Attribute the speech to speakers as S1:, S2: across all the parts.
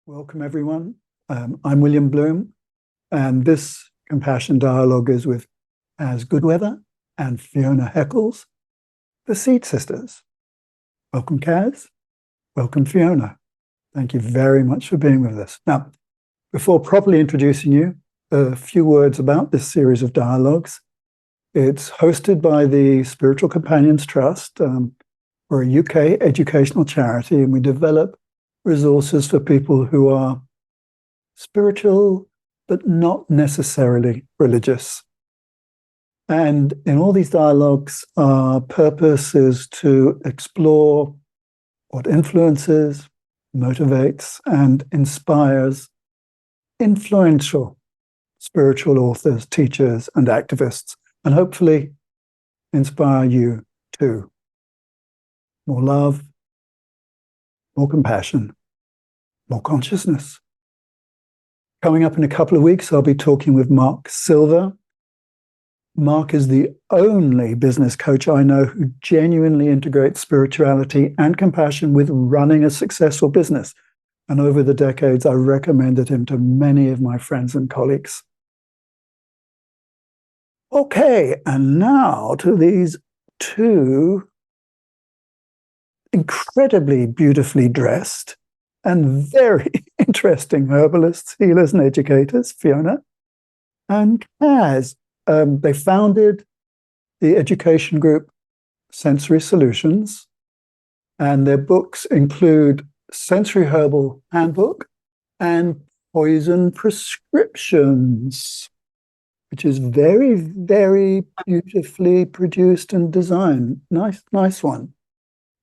S1: Welcome, everyone. I'm William Bloom, and this Compassion Dialogue is with Kaz Goodweather and Fiona Heckles, the Seed Sistas. Welcome, Kaz. Welcome, Fiona. Thank you very much for being with us. Now, before properly introducing you, a few words about this series of dialogues. It's hosted by the Spiritual Companions Trust. We're a UK educational charity, and we develop resources for people who are spiritual, but not necessarily religious. And in all these dialogues, our purpose is to explore what influences, motivates, and inspires influential spiritual authors, teachers, and activists, and hopefully inspire you too. More love, more compassion, more consciousness. Coming up in a couple of weeks, I'll be talking with Mark Silver. Mark is the only business coach I know who genuinely integrates spirituality and compassion with running a successful business. And over the decades, I recommended him to many of my friends and colleagues. Okay, and now to these two incredibly beautifully dressed and very interesting herbalists, healers, and educators, Fiona and Kaz. They founded the education group Sensory Solutions, and their books include Sensory Herbal Handbook and Poison Prescriptions, which is very, very beautifully produced and designed. Nice one.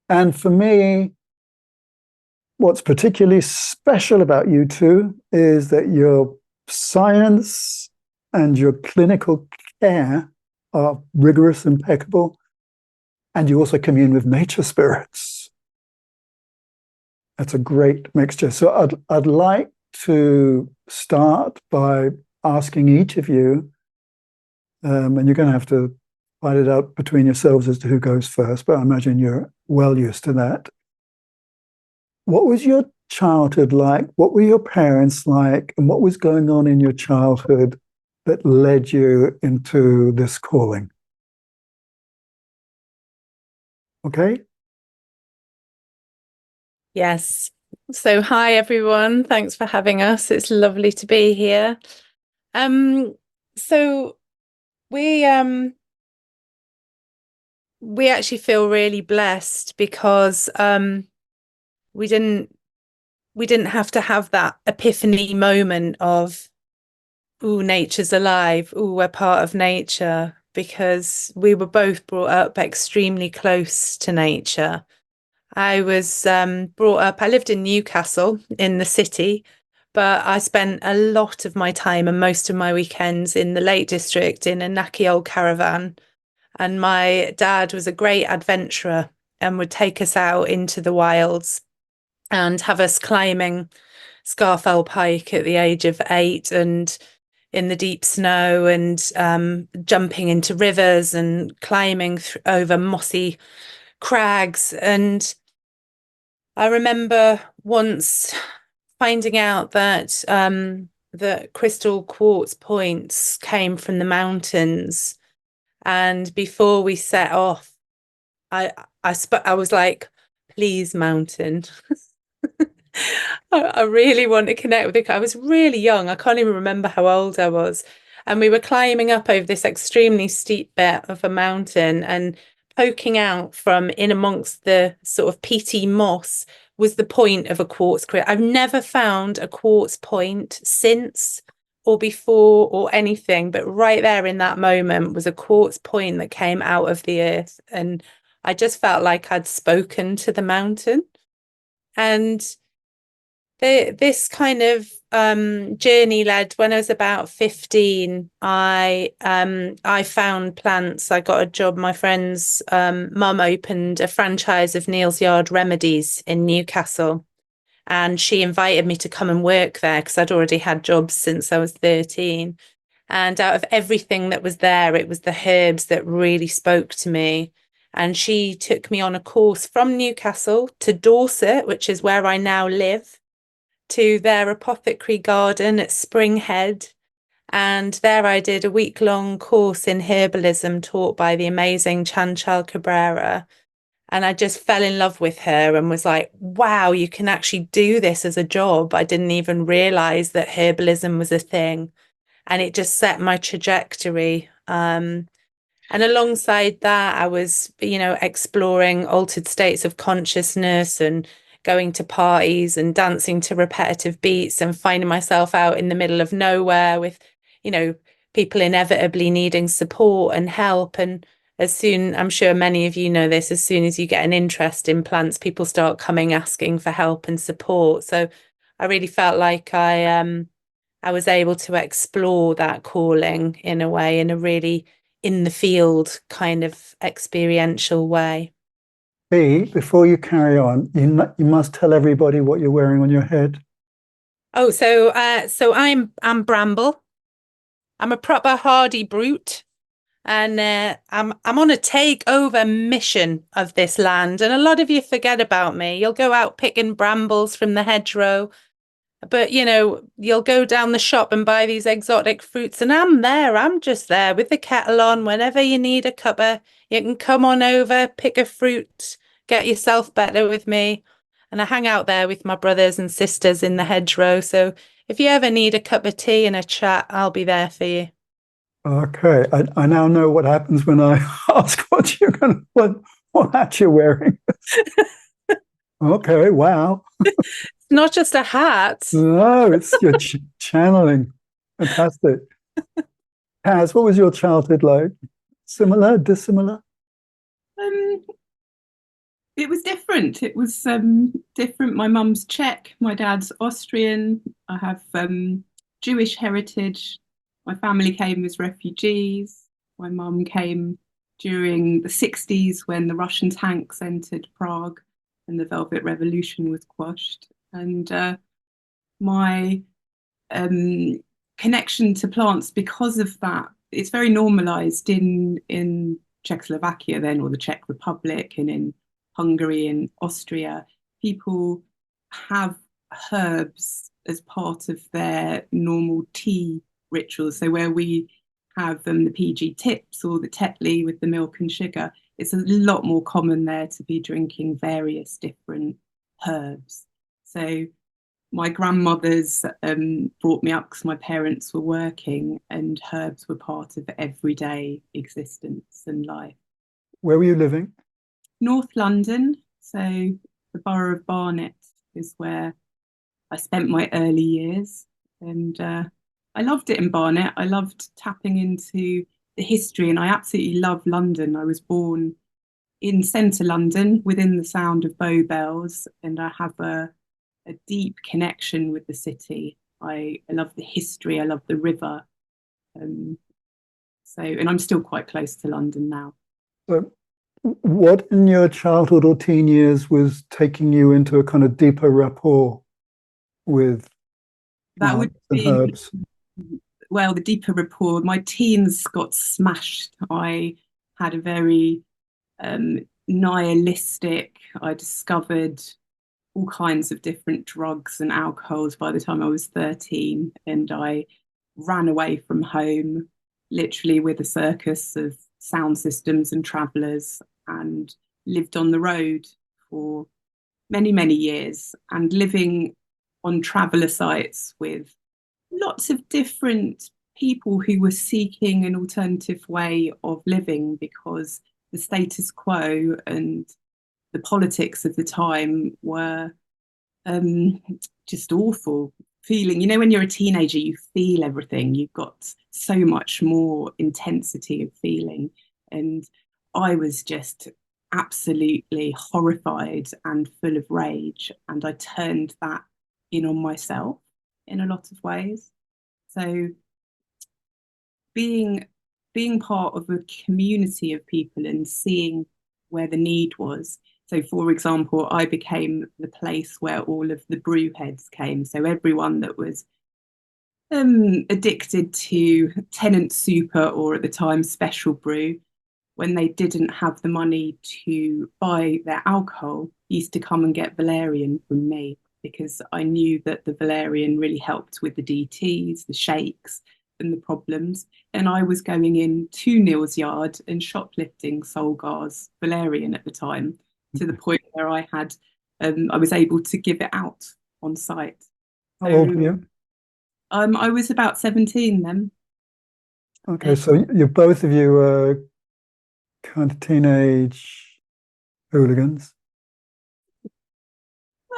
S1: And for me, what's particularly special about you two is that your science and your clinical care are rigorous, impeccable, and you also commune with nature spirits. That's a great mixture. So I'd like to start by asking each of you, and you're going to have to fight it out between yourselves as to who goes first, but I imagine you're well used to that. What was your childhood like? What were your parents like? And what was going on in your childhood that led you into this calling? Okay?
S2: Yes. So hi, everyone. Thanks for having us. It's lovely to be here. So we actually feel really blessed because we didn't have to have that epiphany moment of, ooh, nature's alive, ooh, we're part of nature, because we were both brought up extremely close to nature. I was brought up, I lived in Newcastle in the city, but I spent a lot of my time and most of my weekends in the Lake District in a knacky old caravan. And my dad was a great adventurer and would take us out into the wilds and have us climbing Scarfell Pike at the age of 8 and in the deep snow, and jumping into rivers and climbing over mossy crags. And I remember once finding out that the crystal quartz points came from the mountains. And before we set off, I was like, please, mountain. I really want to connect with it. I was really young. I can't even remember how old I was. And we were climbing up over this extremely steep bit of a mountain, and poking out from in amongst the sort of peaty moss was the point of a quartz crystal. I've never found a quartz point since or before or anything, but right there in that moment was a quartz point that came out of the earth. And I just felt like I'd spoken to the mountain. And this kind of journey led when I was about 15. I found plants. I got a job. My friend's mum opened a franchise of Neal's Yard Remedies in Newcastle, and she invited me to come and work there because I'd already had jobs since I was 13. And out of everything that was there, it was the herbs that really spoke to me. And she took me on a course from Newcastle to Dorset, which is where I now live. to their apothecary garden at Spring Head. And there I did a week-long course in herbalism taught by the amazing Chanchal Cabrera. And I just fell in love with her and was like, wow, you can actually do this as a job. I didn't even realize that herbalism was a thing. And it just set my trajectory. And alongside that, I was, exploring altered states of consciousness and going to parties and dancing to repetitive beats and finding myself out in the middle of nowhere with, people inevitably needing support and help. And I'm sure many of you know this, as soon as you get an interest in plants, people start coming asking for help and support. So I really felt like I was able to explore that calling in a way, in a really in the field kind of experiential way.
S1: Before you carry on, you must tell everybody what you're wearing on your head.
S2: Oh, so I'm Bramble. I'm a proper hardy brute, and I'm on a takeover mission of this land. And a lot of you forget about me. You'll go out picking brambles from the hedgerow, but you'll go down the shop and buy these exotic fruits, and I'm just there with the kettle on. Whenever you need a cuppa, you can come on over, pick a fruit, get yourself better with me. And I hang out there with my brothers and sisters in the hedgerow. So if you ever need a cup of tea and a chat, I'll be there for you.
S1: Okay, I now know what happens when I ask what hat you're wearing. Okay, wow.
S2: It's not just a hat.
S1: No, it's your channeling. Fantastic. Kaz, what was your childhood like? Similar, dissimilar?
S3: It was different. It was different. My mum's Czech, my dad's Austrian. I have Jewish heritage. My family came as refugees. My mum came during the 60s when the Russian tanks entered Prague and the Velvet Revolution was quashed. And my connection to plants, because of that, it's very normalized in Czechoslovakia then, or the Czech Republic, and in Hungary and Austria. People have herbs as part of their normal tea rituals. So where we have the PG tips or the Tetley with the milk and sugar, it's a lot more common there to be drinking various different herbs. So my grandmothers brought me up because my parents were working, and herbs were part of everyday existence and life.
S1: Where were you living?
S3: North London, so the borough of Barnet is where I spent my early years, and I loved it in Barnet. I loved tapping into the history, and I absolutely love London. I was born in centre London, within the sound of Bow Bells, and I have a deep connection with the city. I love the history. I love the river. And I'm still quite close to London now.
S1: So what in your childhood or teen years was taking you into a kind of deeper rapport with
S3: that would be
S1: herbs?
S3: Well, the deeper rapport. My teens got smashed. I had a very nihilistic. I discovered all kinds of different drugs and alcohols by the time I was 13, and I ran away from home, literally with a circus of sound systems and travellers, and lived on the road for many, many years, and living on traveller sites with lots of different people who were seeking an alternative way of living, because the status quo and the politics of the time were just awful. Feeling, when you're a teenager, you feel everything. You've got so much more intensity of feeling. And I was just absolutely horrified and full of rage. And I turned that in on myself in a lot of ways. So being part of a community of people and seeing where the need was. So, for example, I became the place where all of the brew heads came. So everyone that was addicted to Tenant Super, or at the time Special Brew, when they didn't have the money to buy their alcohol, used to come and get valerian from me, because I knew that the valerian really helped with the DTs, the shakes, and the problems. And I was going in to Neil's yard and shoplifting Solgar's valerian at the time, to the point where I was able to give it out on site.
S1: How old were you?
S3: I was about 17 then.
S1: Okay, so you both of you were kind of teenage hooligans.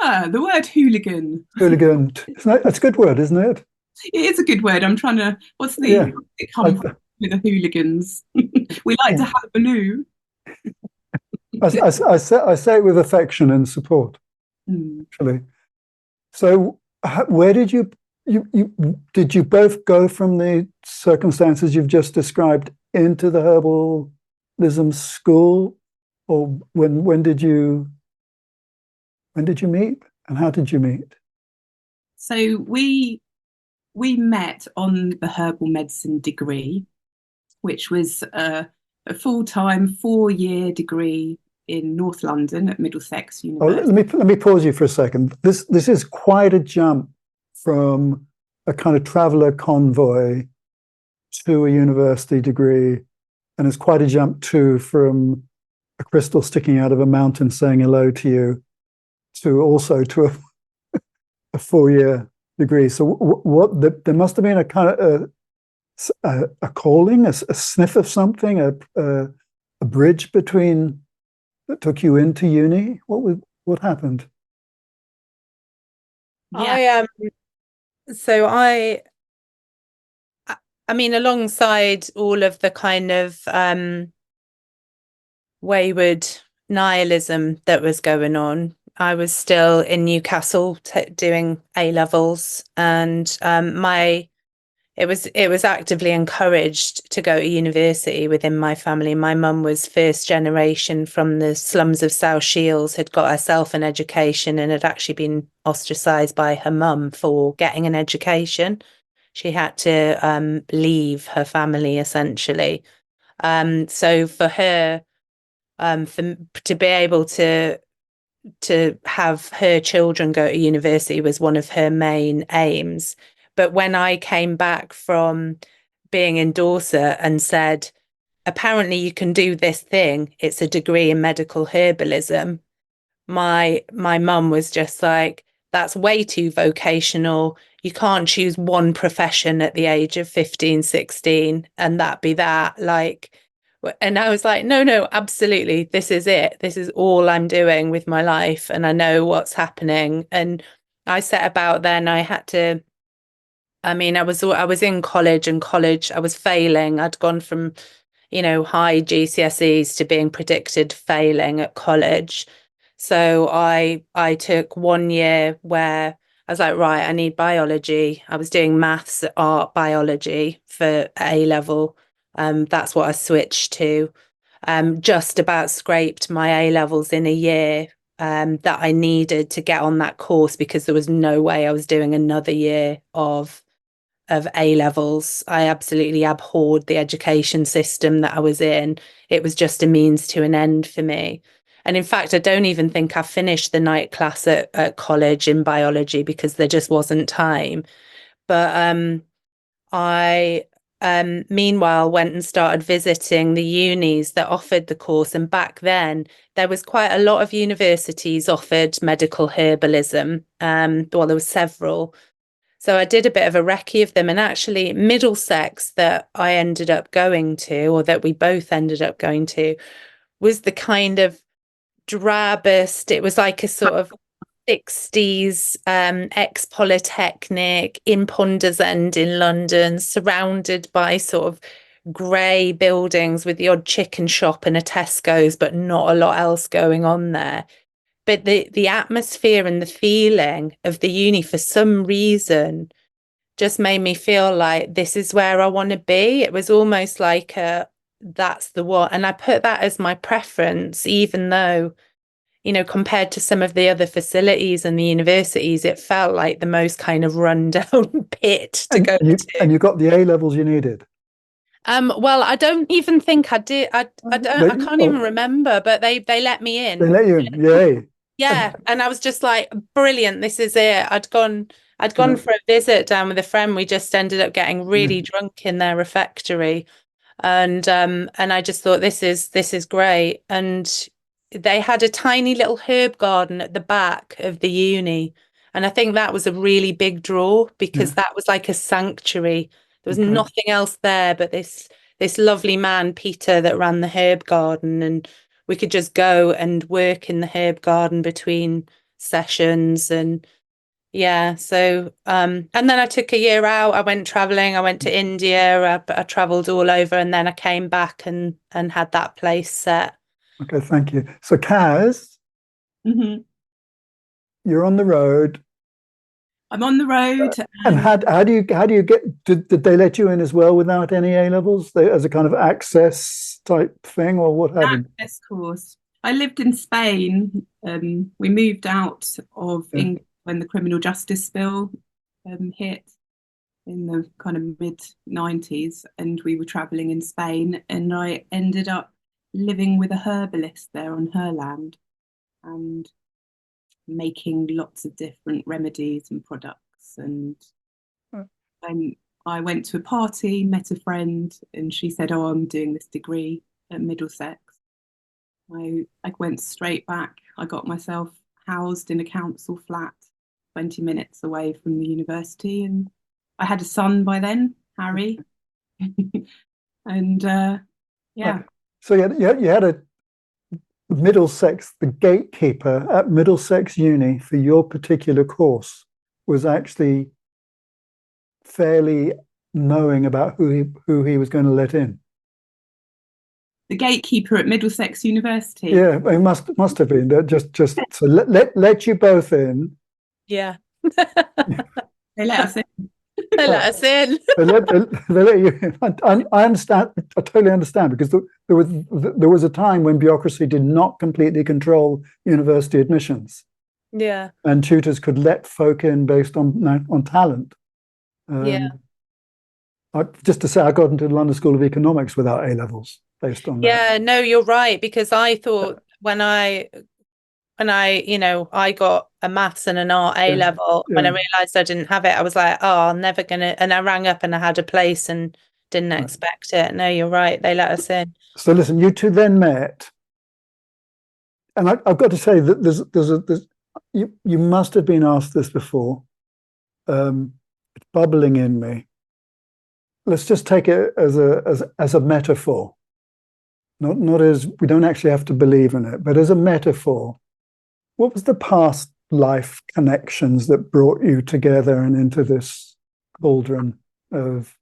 S3: The word hooligan.
S1: Hooligan. That's a good word, isn't it?
S3: It is a good word. I'm trying to. What's the it come from with the hooligans? We like to have a blue.
S1: I say it with affection and support. Actually. So, where did you both go from the circumstances you've just described into the herbalism school, or when did you meet, and how did you meet?
S3: So we met on the herbal medicine degree, which was a full-time 4-year degree in North London at Middlesex University.
S1: Let me pause you for a second. This is quite a jump from a kind of traveller convoy to a university degree, and it's quite a jump too from a crystal sticking out of a mountain saying hello to you to a 4-year degree. So there must have been a kind of a calling, a sniff of something, a bridge between that took you into uni. What happened?
S2: Yeah. I mean, alongside all of the kind of wayward nihilism that was going on, I was still in Newcastle doing A levels, and it was actively encouraged to go to university within my family. My mum was first generation from the slums of South Shields, had got herself an education and had actually been ostracised by her mum for getting an education. She had to leave her family essentially. So for her, to be able to have her children go to university was one of her main aims. But when I came back from being in Dorset and said, apparently you can do this thing, it's a degree in medical herbalism, my mum was just like, that's way too vocational. You can't choose one profession at the age of 15, 16 and that be that. And I was like, no, absolutely. This is it. This is all I'm doing with my life. And I know what's happening. And I set about then. I was in college, I was failing. I'd gone from, high GCSEs to being predicted failing at college. So I took 1 year where I was like, right, I need biology. I was doing maths, art, biology for A level. That's what I switched to. Just about scraped my A levels in a year that I needed to get on that course, because there was no way I was doing another year of A levels. I absolutely abhorred the education system that I was in. It was just a means to an end for me. And in fact, I don't even think I finished the night class at college in biology because there just wasn't time. But I meanwhile went and started visiting the unis that offered the course. And back then, there was quite a lot of universities offered medical herbalism. There were several. So I did a bit of a recce of them. And actually, Middlesex that I ended up going to, or that we both ended up going to, was the kind of drabbest. It was like a sort of 60s ex-polytechnic in Ponders End in London, surrounded by sort of grey buildings with the odd chicken shop and a Tesco's, but not a lot else going on there. But the atmosphere and the feeling of the uni, for some reason, just made me feel like this is where I want to be. It was almost like that's the one. And I put that as my preference, even though, compared to some of the other facilities and the universities, it felt like the most kind of rundown pit to go to.
S1: And you got the A levels you needed?
S2: Well, I don't even think I did. I can't even remember, but they let me in.
S1: They let you in, yay.
S2: Yeah, and I was just like, brilliant, this is it. I'd
S1: Yeah.
S2: gone for a visit down with a friend. We just ended up getting really drunk in their refectory. And I just thought this is great. And they had a tiny little herb garden at the back of the uni. And I think that was a really big draw because that was like a sanctuary. There was nothing else there but this lovely man, Peter, that ran the herb garden, and we could just go and work in the herb garden between sessions. And yeah, so and then I took a year out. I went traveling. I went to India. I traveled all over, and then I came back and had that place set.
S1: Okay, thank you. So, Kaz,
S3: Mhm.
S1: you're on the road,
S3: I'm on the road,
S1: and how do you get? Did they let you in as well without any A levels, as a kind of access type thing, or what happened?
S3: access course. I lived in Spain. We moved out of England when the criminal justice bill hit in the kind of mid-90s, and we were traveling in Spain, and I ended up living with a herbalist there on her land and making lots of different remedies and products. And I went to a party, met a friend, and she said, "Oh, I'm doing this degree at Middlesex." I went straight back. I got myself housed in a council flat 20 minutes away from the university, and I had a son by then, Harry. And yeah.
S1: So you had a Middlesex, the gatekeeper at Middlesex Uni for your particular course was actually fairly knowing about who he was going to let in.
S3: The gatekeeper at Middlesex University.
S1: Yeah, it must have been that just so let you both in.
S2: Yeah.
S3: They let us in.
S2: They let us in.
S1: They let you in. I understand. I totally understand, because there was a time when bureaucracy did not completely control university admissions.
S2: Yeah.
S1: And tutors could let folk in based on talent.
S2: Yeah.
S1: Just to say, I got into the London School of Economics without A levels based on that.
S2: Yeah, no, you're right, because I thought when I I got a maths and an art A level, when I realized I didn't have it, I was like, oh, I'm never gonna, and I rang up and I had a place and didn't expect it. No, you're right, they let us in.
S1: So listen, you two then met, and I've got to say that there's you must have been asked this before. It's bubbling in me. Let's just take it as a metaphor. Not as, we don't actually have to believe in it, but as a metaphor. What was the past life connections that brought you together and into this cauldron of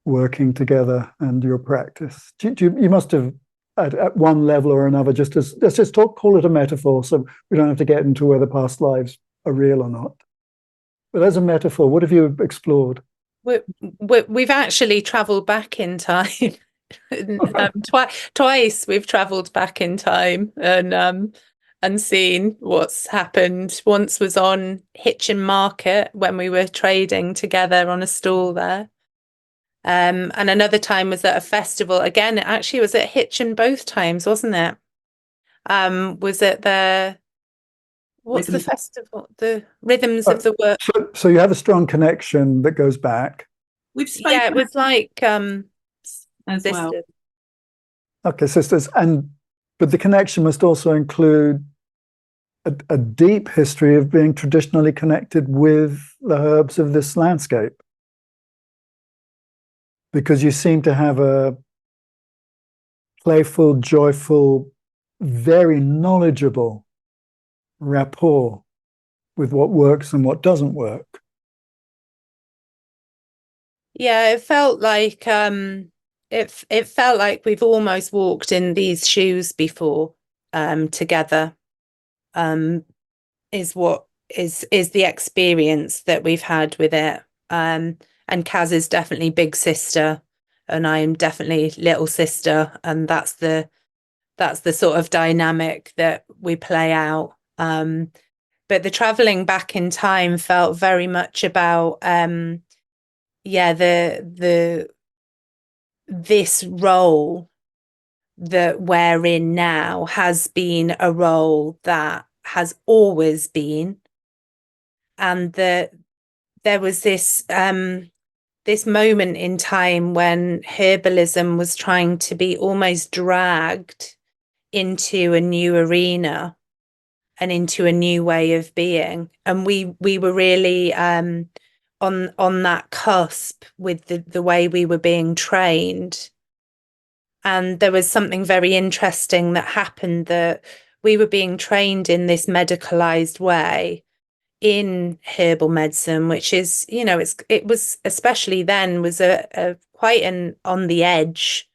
S1: working together and your practice? You must have, at one level or another, let's just call it a metaphor, so we don't have to get into whether past lives are real or not. But as a metaphor, what have you explored?
S2: We've actually travelled back in time. Twice we've travelled back in time and seen what's happened. Once was on Hitchin Market when we were trading together on a stall there. And another time was at a festival. Again, it actually was at Hitchin both times, wasn't it? Was it what's the festival? The Rhythms of the World.
S1: So you have a strong connection that goes back.
S3: We've spoken.
S2: Yeah, it was like
S3: as
S2: sisters.
S3: well.
S1: Okay, sisters, but the connection must also include a deep history of being traditionally connected with the herbs of this landscape, because you seem to have a playful, joyful, very knowledgeable rapport with what works and what doesn't work.
S2: Yeah, it felt like it felt like we've almost walked in these shoes before together. Is what is the experience that we've had with it. And Kaz is definitely big sister, and I am definitely little sister, and that's the sort of dynamic that we play out. But the traveling back in time felt very much about this role that we're in now has been a role that has always been, and that there was this this moment in time when herbalism was trying to be almost dragged into a new arena and into a new way of being, and we were really on that cusp with the way we were being trained. And there was something very interesting that happened, that we were being trained in this medicalized way in herbal medicine, which is, you know, it was, especially then, was a quite an on the edge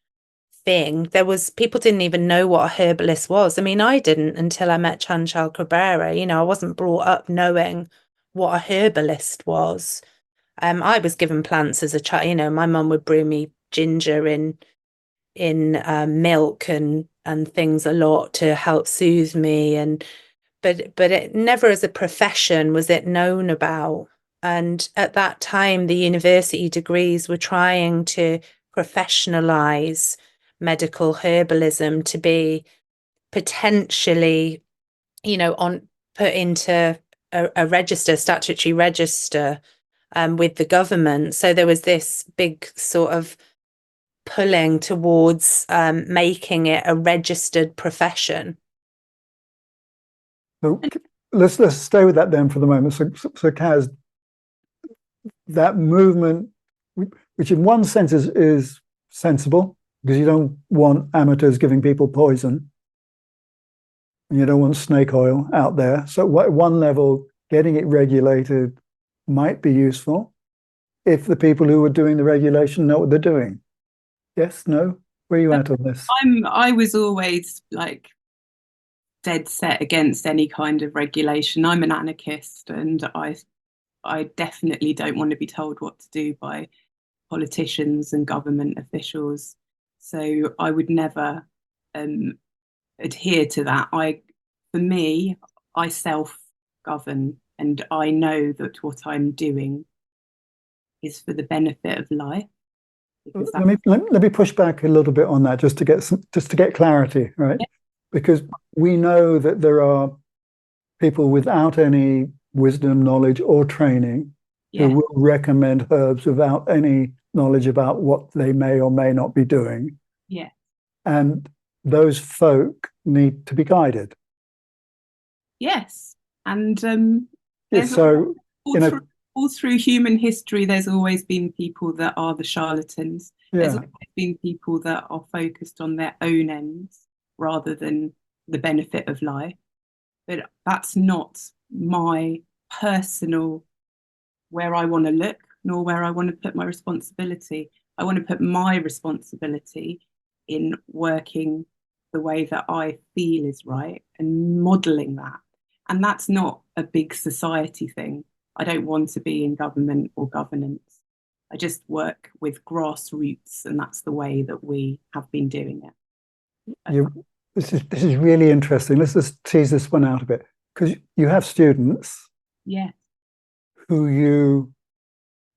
S2: thing. There was, people didn't even know what a herbalist was. I mean, I didn't until I met Chantal Cabrera. You know, I wasn't brought up knowing what a herbalist was. I was given plants as a child. You know, my mum would brew me ginger in milk and things a lot to help soothe me, and but it never as a profession was it known about. And at that time, the university degrees were trying to professionalize medical herbalism to be potentially, you know, put into a register, statutory register, with the government. So there was this big sort of pulling towards making it a registered profession.
S1: So let's stay with that then for the moment. So Kaz, that movement, which in one sense is sensible, because you don't want amateurs giving people poison, and you don't want snake oil out there. So at one level, getting it regulated might be useful if the people who are doing the regulation know what they're doing. Yes, no? Where are you at on this?
S3: I was always like dead set against any kind of regulation. I'm an anarchist, and I definitely don't want to be told what to do by politicians and government officials. So I would never adhere to that. For me, I self-govern, and I know that what I'm doing is for the benefit of life.
S1: Let me push back a little bit on that, just to get clarity, right? Yeah. Because we know that there are people without any wisdom, knowledge, or training who will recommend herbs without any knowledge about what they may or may not be doing.
S3: Yeah.
S1: And those folk need to be guided.
S3: Yes. And
S1: so
S3: all through human history, there's always been people that are the charlatans.
S1: Yeah.
S3: There's always been people that are focused on their own ends rather than the benefit of life. But that's not my personal, where I want to look, nor where I want to put my responsibility. I want to put my responsibility in working the way that I feel is right and modelling that. And that's not a big society thing. I don't want to be in government or governance. I just work with grassroots, and that's the way that we have been doing it.
S1: This is really interesting. Let's just tease this one out a bit, because you have students, who you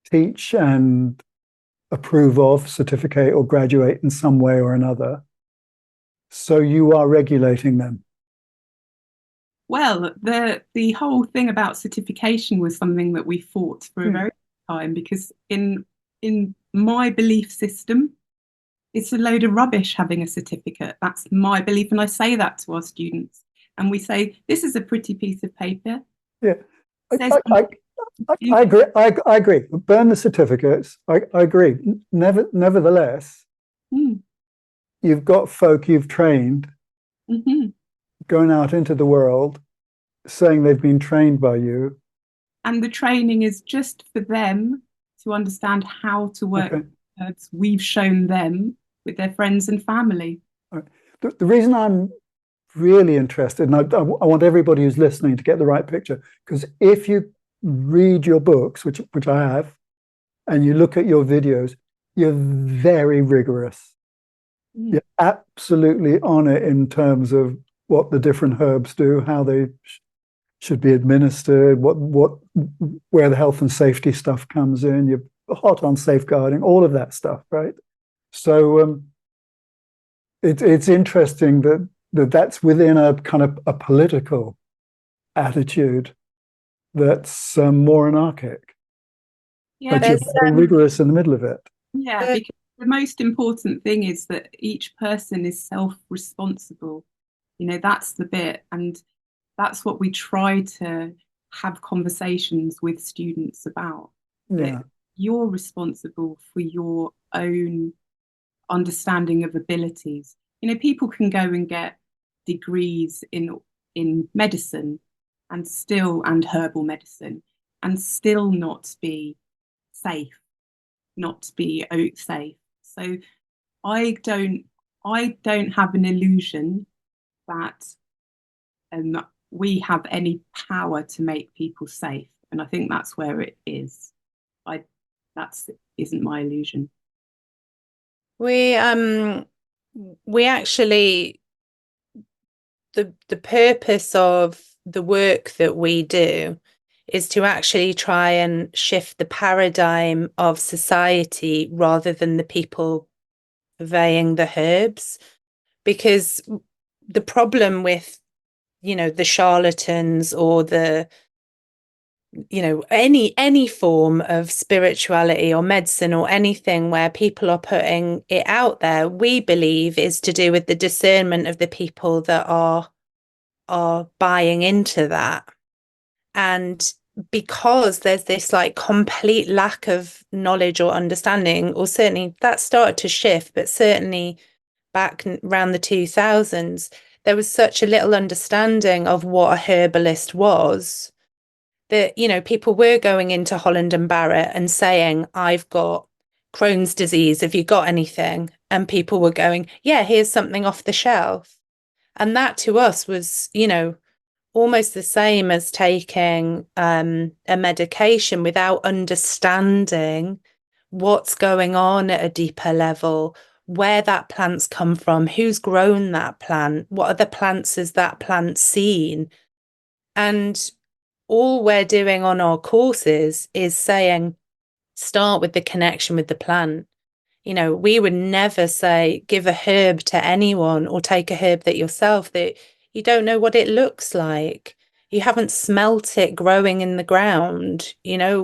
S1: teach and approve of, certificate or graduate in some way or another. So you are regulating them.
S3: Well, the whole thing about certification was something that we fought for a very long time, because in my belief system, it's a load of rubbish having a certificate. That's my belief, and I say that to our students. And we say, this is a pretty piece of paper.
S1: Yeah, I agree. I agree. Burn the certificates. I agree. Nevertheless, you've got folk you've trained going out into the world saying they've been trained by you.
S3: And the training is just for them to understand how to work with herbs. We've shown them with their friends and family.
S1: Right. The reason I'm really interested, and I want everybody who's listening to get the right picture, because if you read your books, which I have, and you look at your videos, you're very rigorous. You're absolutely on it in terms of what the different herbs do, how they should be administered, where the health and safety stuff comes in. You're hot on safeguarding, all of that stuff, right? So it's interesting that's within a kind of a political attitude that's more anarchic,
S3: Yeah,
S1: but you're very rigorous in the middle of it.
S3: Yeah, because the most important thing is that each person is self-responsible. You know, that's the bit, and that's what we try to have conversations with students about.
S1: Yeah.
S3: That you're responsible for your own understanding of abilities. You know, people can go and get degrees in medicine and herbal medicine and still not be safe, not be safe. So I don't have an illusion that we have any power to make people safe, and I think that's where it is. That's isn't my illusion.
S2: We actually, the purpose of the work that we do is to actually try and shift the paradigm of society rather than the people purveying the herbs, because the problem with, you know, the charlatans or the, you know, any form of spirituality or medicine or anything where people are putting it out there, we believe is to do with the discernment of the people that are buying into that. And because there's this like complete lack of knowledge or understanding, or certainly that started to shift, but certainly back around the 2000s, there was such a little understanding of what a herbalist was, that, you know, people were going into Holland and Barrett and saying, I've got Crohn's disease, have you got anything? And people were going, yeah, here's something off the shelf. And that to us was, you know, almost the same as taking a medication without understanding what's going on at a deeper level, where that plant's come from, who's grown that plant, what other plants has that plant seen. And all we're doing on our courses is saying, start with the connection with the plant. You know, we would never say, give a herb to anyone or take a herb that yourself, that you don't know what it looks like. You haven't smelt it growing in the ground. You know,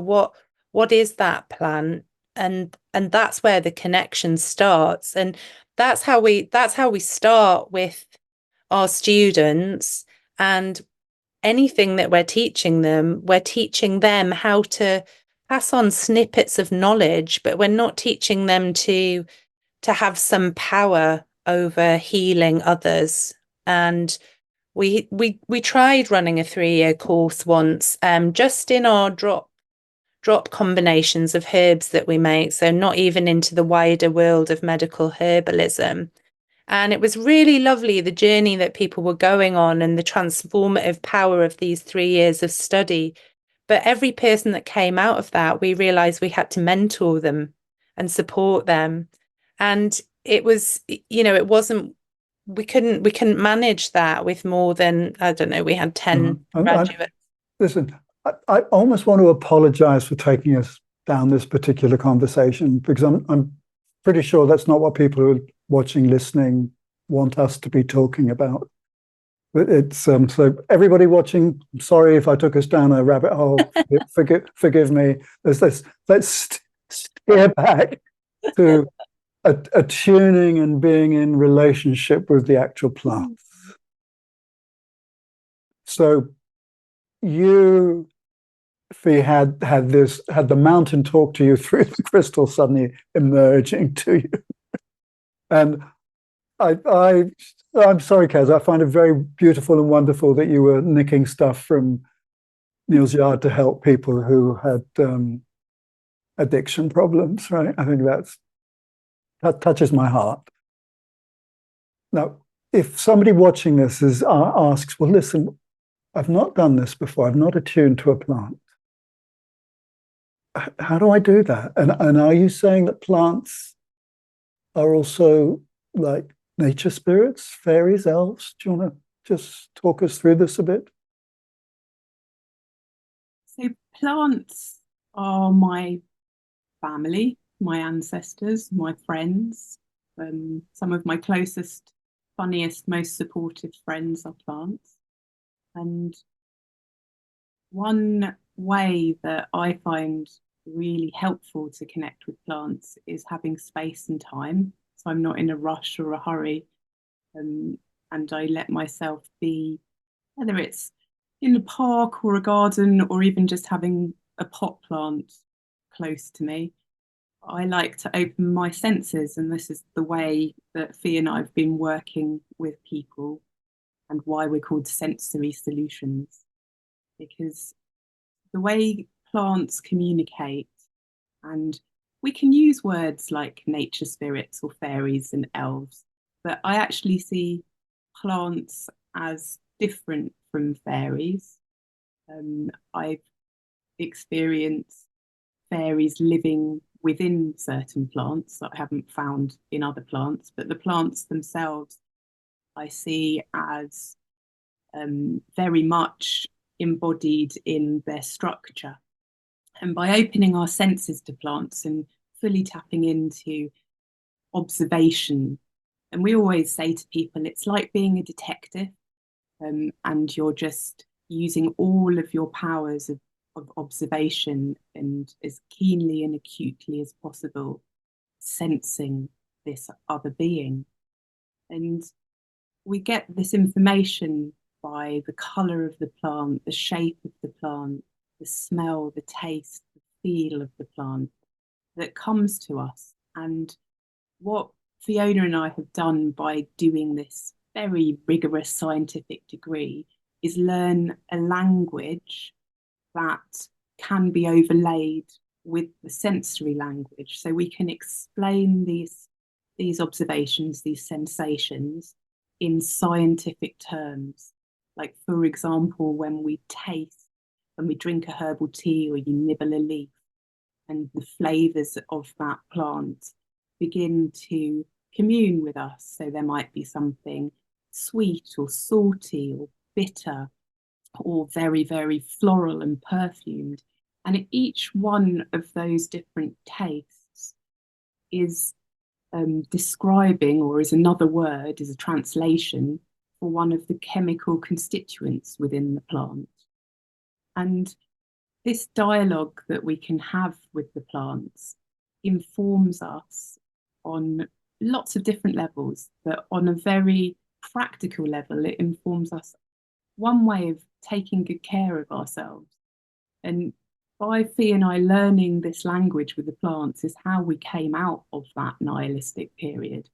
S2: what is that plant? And that's where the connection starts. And that's how we start with our students. And anything that we're teaching them how to pass on snippets of knowledge, but we're not teaching them to have some power over healing others. And we tried running a 3-year course once, just in our drop combinations of herbs that we make, so not even into the wider world of medical herbalism. And it was really lovely, the journey that people were going on and the transformative power of these 3 years of study. But every person that came out of that, we realized we had to mentor them and support them. And it was, you know, it wasn't, we couldn't manage that with more than, I don't know, we had 10 graduates.
S1: Listen, I almost want to apologize for taking us down this particular conversation, because I'm pretty sure that's not what people who are watching, listening want us to be talking about. But it's so everybody watching, I'm sorry if I took us down a rabbit hole. Forgive me. Let's steer back to attuning and being in relationship with the actual plants. So you, Fee, had the mountain talk to you through the crystal suddenly emerging to you. And I'm sorry, Kaz, I find it very beautiful and wonderful that you were nicking stuff from Neil's yard to help people who had addiction problems, right? I think that touches my heart. Now, if somebody watching this asks, well, listen, I've not done this before, I've not attuned to a plant, how do I do that? And are you saying that plants are also like nature spirits, fairies, elves? Do you want to just talk us through this a bit?
S3: So plants are my family, my ancestors, my friends. Some of my closest, funniest, most supportive friends are plants. And one way that I find really helpful to connect with plants is having space and time. So I'm not in a rush or a hurry. And I let myself be, whether it's in a park or a garden or even just having a pot plant close to me. I like to open my senses, and this is the way that Fee and I have been working with people and why we're called sensory solutions, because the way plants communicate, and we can use words like nature spirits or fairies and elves, but I actually see plants as different from fairies. I've experienced fairies living within certain plants that I haven't found in other plants, but the plants themselves I see as very much embodied in their structure. And by opening our senses to plants and fully tapping into observation, and we always say to people, it's like being a detective, and you're just using all of your powers of observation and as keenly and acutely as possible sensing this other being. And we get this information by the colour of the plant, the shape of the plant, the smell, the taste, the feel of the plant that comes to us. And what Fiona and I have done by doing this very rigorous scientific degree is learn a language that can be overlaid with the sensory language. So we can explain these observations, these sensations in scientific terms. Like, for example, when we drink a herbal tea or you nibble a leaf, and the flavours of that plant begin to commune with us. So there might be something sweet or salty or bitter or very, very floral and perfumed. And each one of those different tastes is describing, or is another word, is a translation for one of the chemical constituents within the plant. And this dialogue that we can have with the plants informs us on lots of different levels, but on a very practical level, it informs us one way of taking good care of ourselves. And by Fee and I learning this language with the plants is how we came out of that nihilistic period.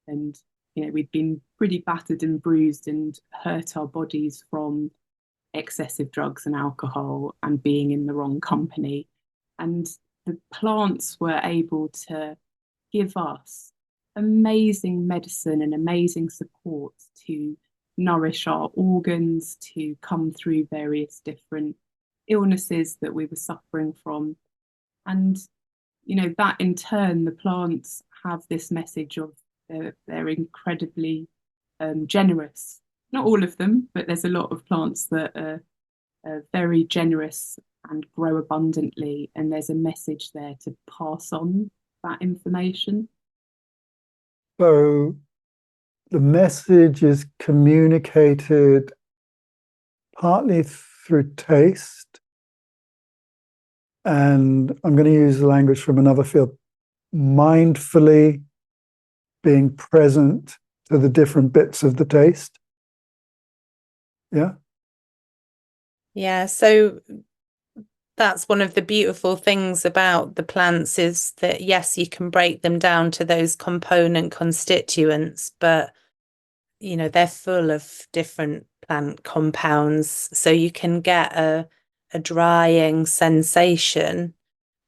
S3: And, you know, we'd been pretty battered and bruised and hurt our bodies from excessive drugs and alcohol and being in the wrong company. And the plants were able to give us amazing medicine and amazing support to nourish our organs, to come through various different illnesses that we were suffering from. And, you know, that in turn, the plants have this message of they're incredibly generous. Not all of them, but there's a lot of plants that are very generous and grow abundantly. And there's a message there to pass on that information.
S1: So the message is communicated partly through taste, and I'm going to use the language from another field, mindfully being present to the different bits of the taste. Yeah.
S2: Yeah, so that's one of the beautiful things about the plants is that, yes, you can break them down to those component constituents, but, you know, they're full of different plant compounds. So you can get a drying sensation,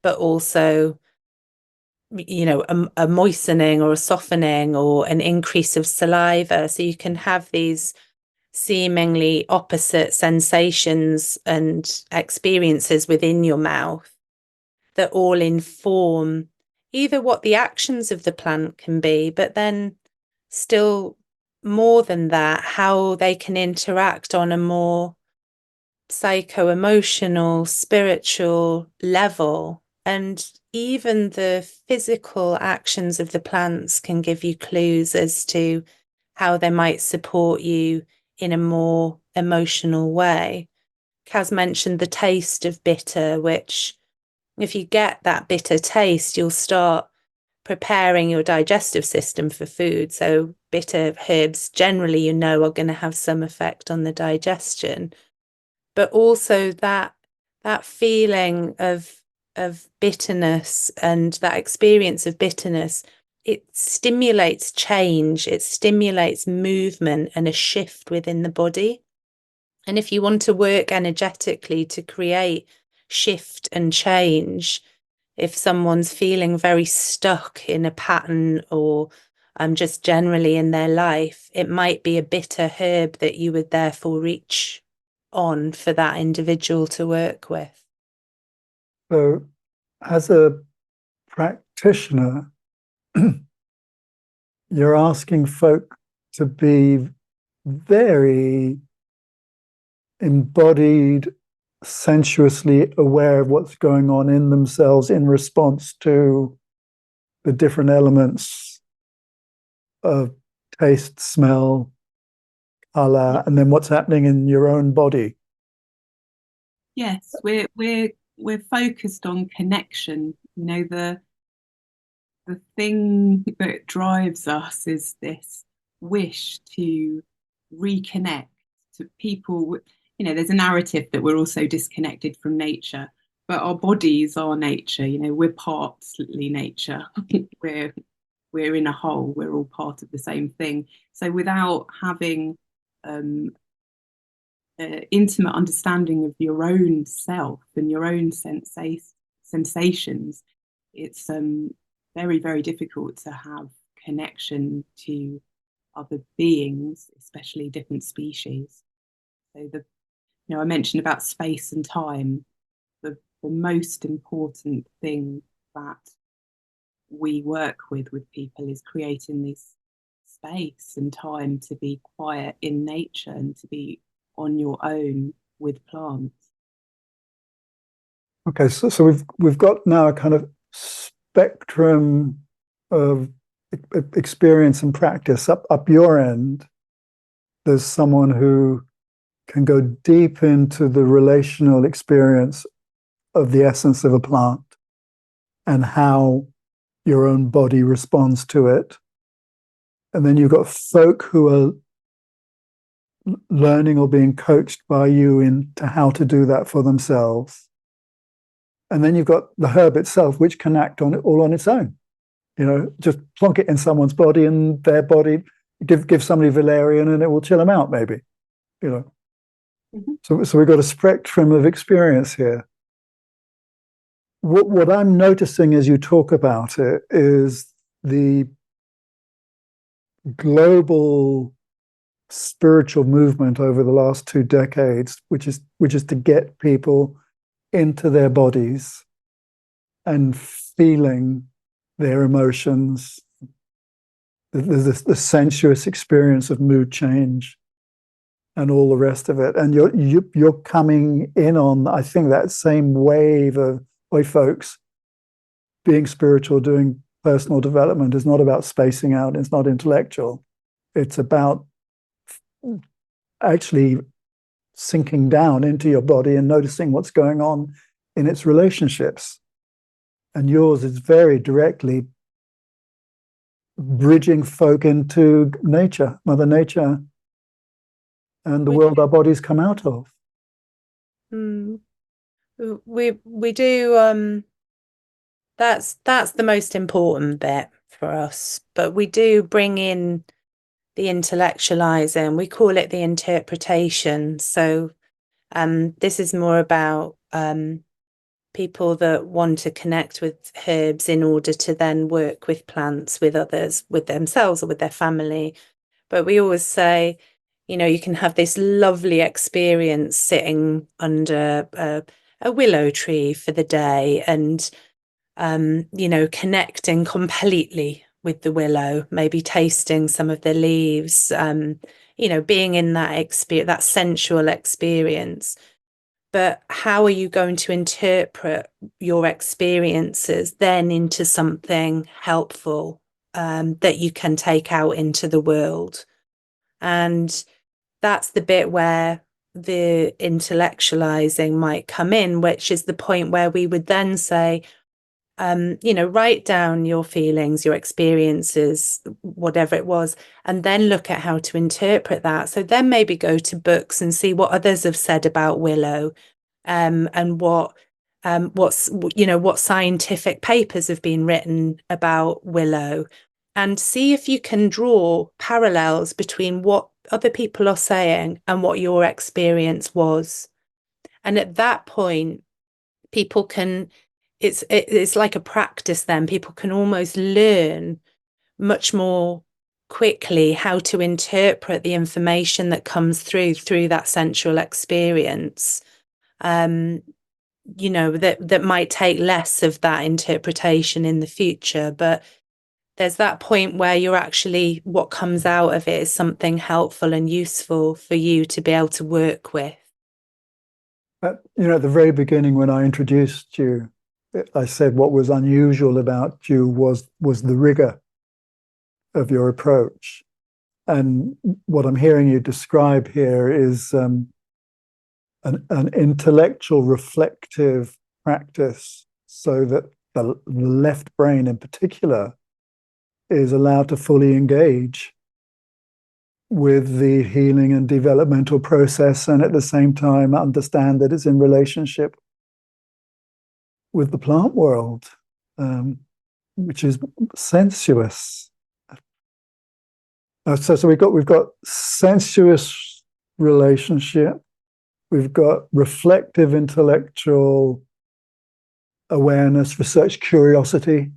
S2: but also, you know, a moistening or a softening or an increase of saliva. So you can have these seemingly opposite sensations and experiences within your mouth that all inform either what the actions of the plant can be, but then still more than that, how they can interact on a more psycho-emotional, spiritual level. And even the physical actions of the plants can give you clues as to how they might support you in a more emotional way. Kaz mentioned the taste of bitter, which if you get that bitter taste, you'll start preparing your digestive system for food. So bitter herbs generally, you know, are going to have some effect on the digestion. But also that feeling of bitterness and that experience of bitterness, it stimulates change, it stimulates movement and a shift within the body. And if you want to work energetically to create shift and change, if someone's feeling very stuck in a pattern or just generally in their life, it might be a bitter herb that you would therefore reach on for that individual to work with.
S1: So, as a practitioner, you're asking folk to be very embodied, sensuously aware of what's going on in themselves in response to the different elements of taste, smell, color, and then what's happening in your own body.
S3: Yes, we're focused on connection. You know, the thing that drives us is this wish to reconnect to people. You know, there's a narrative that we're also disconnected from nature, but our bodies are nature. You know, we're partly nature. we're in a whole. We're all part of the same thing. So without having intimate understanding of your own self and your own sensations, it's very, very difficult to have connection to other beings, especially different species. So I mentioned about space and time. The most important thing that we work with people is creating this space and time to be quiet in nature and to be on your own with plants.
S1: Okay, so we've got now a kind of spectrum of experience and practice. Up your end, there's someone who can go deep into the relational experience of the essence of a plant and how your own body responds to it. And then you've got folk who are learning or being coached by you into how to do that for themselves. And then you've got the herb itself, which can act on it all on its own. You know, just plonk it in someone's body and their body, give somebody valerian and it will chill them out, maybe. You know. Mm-hmm. So we've got a spectrum of experience here. What I'm noticing as you talk about it is the global spiritual movement over the last 2 decades, which is to get people into their bodies and feeling their emotions. There's the sensuous experience of mood change and all the rest of it. And you're coming in on, I think, that same wave of, oi folks, being spiritual, doing personal development is not about spacing out, it's not intellectual. It's about actually sinking down into your body and noticing what's going on in its relationships. And yours is very directly bridging folk into nature, Mother Nature, and the world our bodies come out of.
S2: We do. That's the most important bit for us. But we do bring in the intellectualizing. We call it the interpretation. So, this is more about people that want to connect with herbs in order to then work with plants, with others, with themselves or with their family. But we always say, you know, you can have this lovely experience sitting under a willow tree for the day and, you know, connecting completely with the willow, maybe tasting some of the leaves, you know, being in that experience, that sensual experience. but how are you going to interpret your experiences then into something helpful that you can take out into the world? And that's the bit where the intellectualizing might come in, which is the point where we would then say, write down your feelings, your experiences, whatever it was, and then look at how to interpret that. So then maybe go to books and see what others have said about Willow, and what scientific papers have been written about Willow, and see if you can draw parallels between what other people are saying and what your experience was. And at that point, people can, it's like a practice then. People can almost learn much more quickly how to interpret the information that comes through that sensual experience. That might take less of that interpretation in the future, but there's that point where you're actually, what comes out of it is something helpful and useful for you to be able to work with.
S1: At the very beginning, when I introduced you, I said what was unusual about you was the rigor of your approach. And what I'm hearing you describe here is an intellectual, reflective practice, so that the left brain in particular is allowed to fully engage with the healing and developmental process, and at the same time understand that it's in relationship with the plant world, which is sensuous. So we've got sensuous relationship, we've got reflective intellectual awareness, research, curiosity.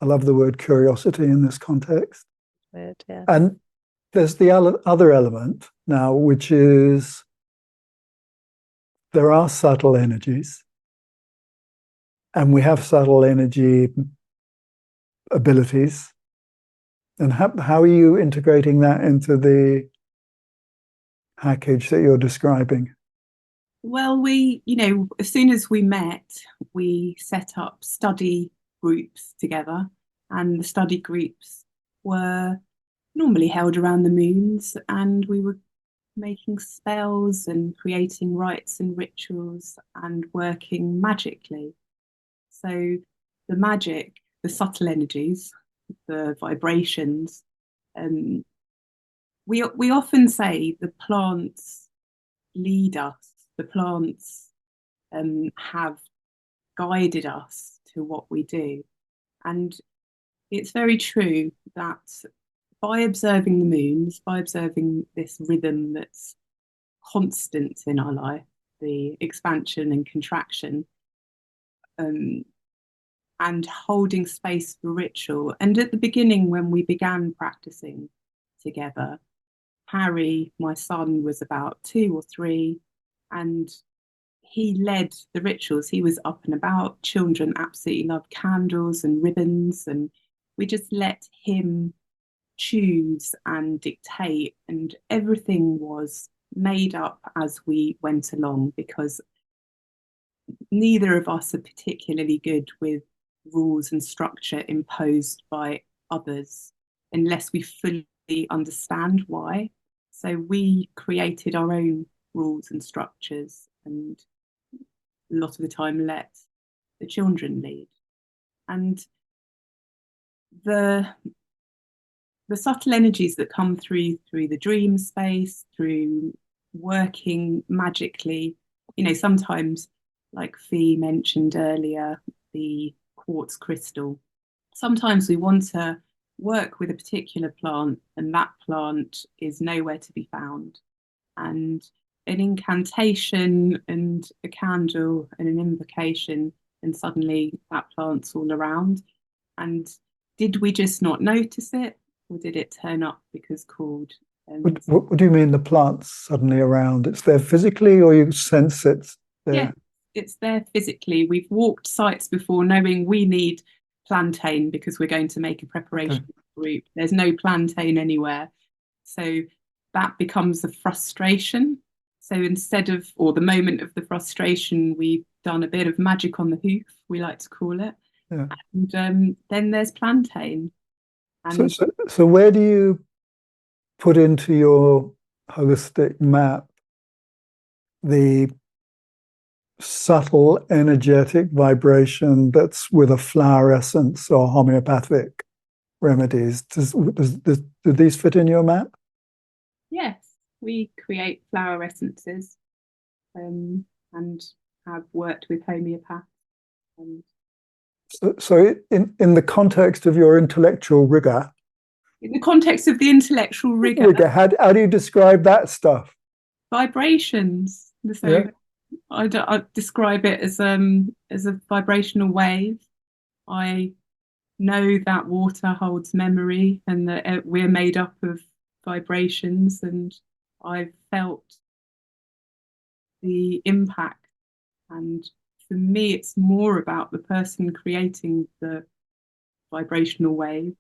S1: I love the word curiosity in this context.
S2: Weird, yeah.
S1: And there's the other element now, which is there are subtle energies, and we have subtle energy abilities. And how are you integrating that into the package that you're describing?
S3: Well, as soon as we met, we set up study groups together, and the study groups were normally held around the moons, and we were making spells and creating rites and rituals and working magically. So the magic, the subtle energies, the vibrations, we often say the plants lead us, the plants have guided us to what we do. And it's very true that by observing the moons, by observing this rhythm that's constant in our life, the expansion and contraction, and holding space for ritual. And at the beginning, when we began practicing together, Harry, my son, was about 2 or 3, and he led the rituals. He was up and about. Children absolutely loved candles and ribbons, and we just let him choose and dictate, and everything was made up as we went along, because neither of us are particularly good with rules and structure imposed by others unless we fully understand why. So we created our own rules and structures, and a lot of the time let the children lead. And the subtle energies that come through the dream space, through working magically, sometimes, like Fee mentioned earlier, the quartz crystal, sometimes we want to work with a particular plant and that plant is nowhere to be found, and an incantation and a candle and an invocation, and suddenly that plant's all around. And did we just not notice it, or did it turn up because called?
S1: What do you mean the plant's suddenly around? It's there physically, or you sense it's there?
S3: Yeah, it's there physically. We've walked sites before knowing we need plantain because we're going to make a preparation group. There's no plantain anywhere. So that becomes a frustration. So instead of, or the moment of the frustration, we've done a bit of magic on the hoof, we like to call it.
S1: Yeah.
S3: And then there's plantain. And
S1: So where do you put into your holistic map the subtle energetic vibration that's with a flower essence or homeopathic remedies? Do these fit in your map?
S3: yes, we create flower essences, and have worked with homeopaths.
S1: So in the context of your intellectual rigor,
S3: In the context of the intellectual rigor,
S1: how do you describe that stuff?
S3: vibrations. So
S1: Yeah.
S3: I describe it as a vibrational wave. I know that water holds memory and that we're made up of vibrations, and I've felt the impact. And for me, it's more about the person creating the vibrational wave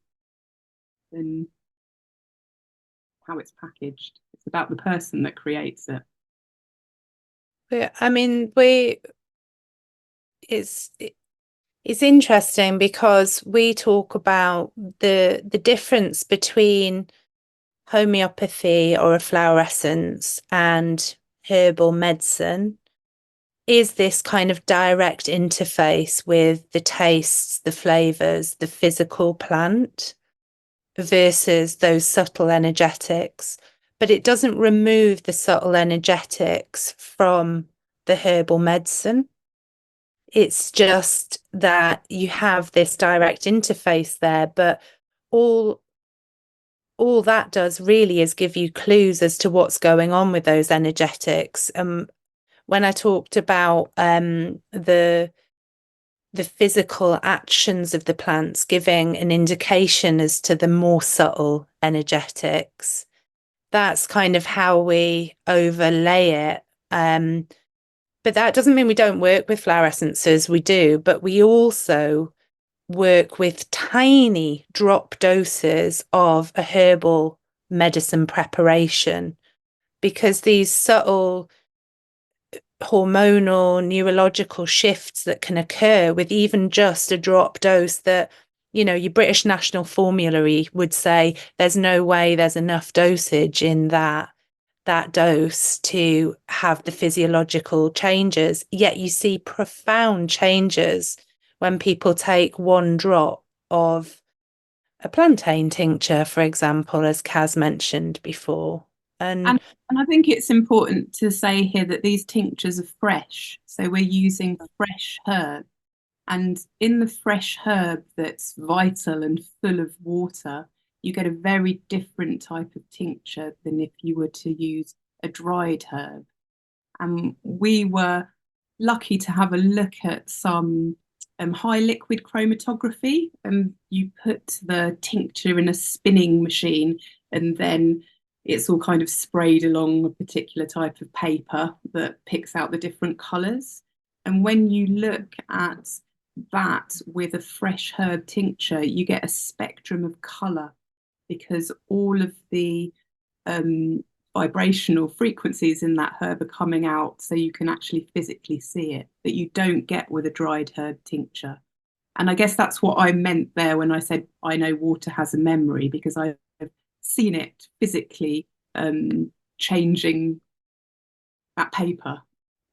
S3: than how it's packaged. It's about the person that creates it.
S2: I mean, it's interesting because we talk about the difference between homeopathy or a flower essence and herbal medicine is this kind of direct interface with the tastes, the flavors, the physical plant versus those subtle energetics. But it doesn't remove the subtle energetics from the herbal medicine. It's just that you have this direct interface there, but all that does really is give you clues as to what's going on with those energetics. When I talked about the physical actions of the plants giving an indication as to the more subtle energetics, that's kind of how we overlay it. But that doesn't mean we don't work with flower essences. We do, but we also work with tiny drop doses of a herbal medicine preparation, because these subtle hormonal neurological shifts that can occur with even just a drop dose that, you know, your British National Formulary would say there's no way there's enough dosage in that dose to have the physiological changes, yet you see profound changes when people take one drop of a plantain tincture, for example, as Kaz mentioned before.
S3: And I think it's important to say here that these tinctures are fresh. So we're using fresh herb. And in the fresh herb that's vital and full of water, you get a very different type of tincture than if you were to use a dried herb. And we were lucky to have a look at some high liquid chromatography. And you put the tincture in a spinning machine, and then it's all kind of sprayed along a particular type of paper that picks out the different colours. And when you look at that with a fresh herb tincture, you get a spectrum of colour, because all of the vibrational frequencies in that herb are coming out, so you can actually physically see it, that you don't get with a dried herb tincture. And I guess that's what I meant there when I said I know water has a memory, because I've seen it physically changing that paper.